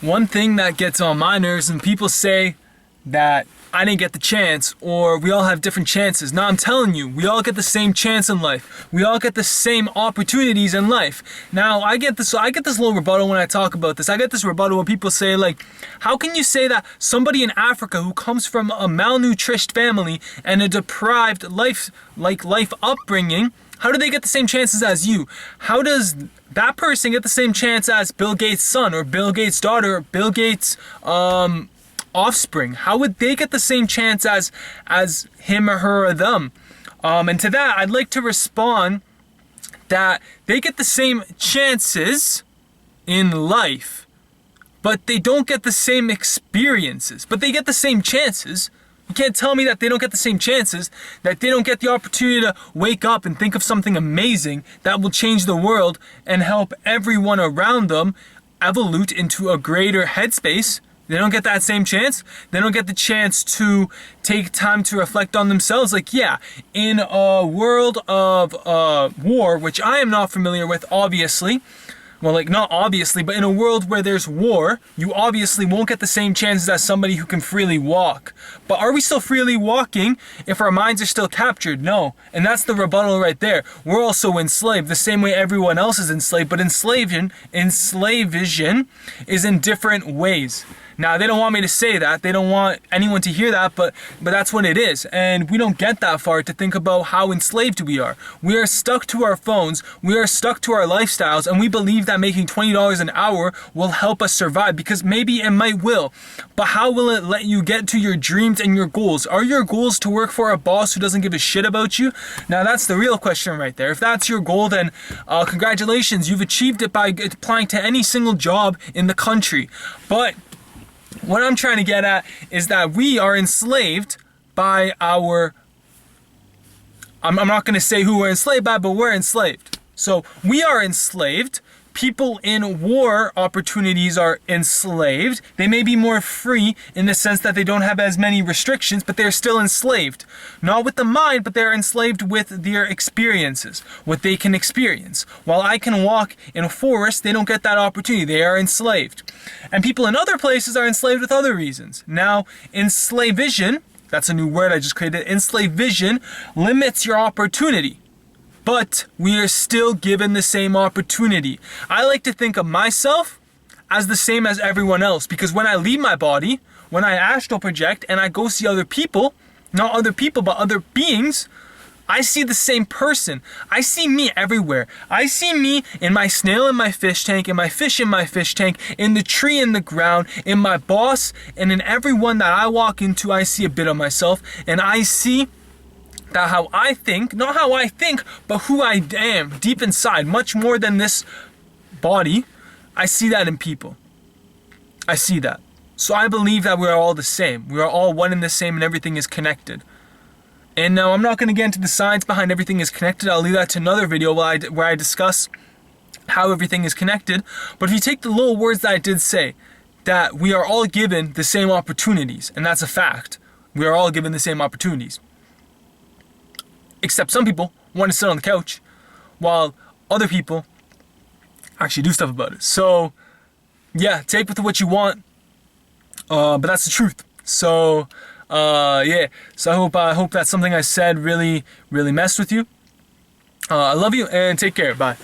one thing that gets on my nerves when people say that I didn't get the chance, or we all have different chances. Now I'm telling you, we all get the same chance in life. We all get the same opportunities in life. Now I get this little rebuttal when I talk about this. I get this rebuttal when people say, like, how can you say that somebody in Africa who comes from a malnourished family and a deprived life upbringing, how do they get the same chances as you? How does that person get the same chance as Bill Gates' son, or Bill Gates' daughter, or Bill Gates' offspring? How would they get the same chance as him or her or them? And to that, I'd like to respond that they get the same chances in life, but they don't get the same experiences. But they get the same chances. You can't tell me that they don't get the same chances, that they don't get the opportunity to wake up and think of something amazing that will change the world and help everyone around them evolve into a greater headspace. They don't get that same chance. They don't get the chance to take time to reflect on themselves. Like, yeah, in a world of war, which I am not familiar with, obviously. Well, like, not obviously, but in a world where there's war, you obviously won't get the same chances as somebody who can freely walk. But are we still freely walking if our minds are still captured? No. And that's the rebuttal right there. We're also enslaved the same way everyone else is enslaved, but enslavation is in different ways. Now, they don't want me to say that. They don't want anyone to hear that, but that's what it is. And we don't get that far to think about how enslaved we are. We are stuck to our phones. We are stuck to our lifestyles, and we believe that making $20 an hour will help us survive, because maybe it might will. But how will it let you get to your dreams and your goals? Are your goals to work for a boss who doesn't give a shit about you? Now, that's the real question right there. If that's your goal, then congratulations. You've achieved it by applying to any single job in the country. But what I'm trying to get at is that we are enslaved by our... I'm not going to say who we're enslaved by, but we're enslaved. So we are enslaved. People in war opportunities are enslaved. They may be more free in the sense that they don't have as many restrictions, but they're still enslaved. Not with the mind, but they're enslaved with their experiences, what they can experience. While I can walk in a forest, they don't get that opportunity. They are enslaved. And people in other places are enslaved with other reasons. Now, enslavation, that's a new word I just created, enslavation limits your opportunity. But we are still given the same opportunity. I like to think of myself as the same as everyone else, because when I leave my body, when I astral project and I go see other people, not other people, but other beings, I see the same person. I see me everywhere. I see me in my snail in my fish tank, in my fish in my fish tank, in the tree in the ground, in my boss, and in everyone that I walk into, I see a bit of myself, and I see that how I think, not how I think, but who I am deep inside, much more than this body. I see that in people. I see that. So I believe that we are all the same. We are all one and the same, and everything is connected. And now I'm not going to get into the science behind everything is connected. I'll leave that to another video where I discuss how everything is connected. But if you take the little words that I did say, that we are all given the same opportunities, and that's a fact. We are all given the same opportunities. Except some people want to sit on the couch, while other people actually do stuff about it. So, yeah, take with what you want, but that's the truth. So, yeah. So I hope that something I said really messed with you. I love you, and take care. Bye.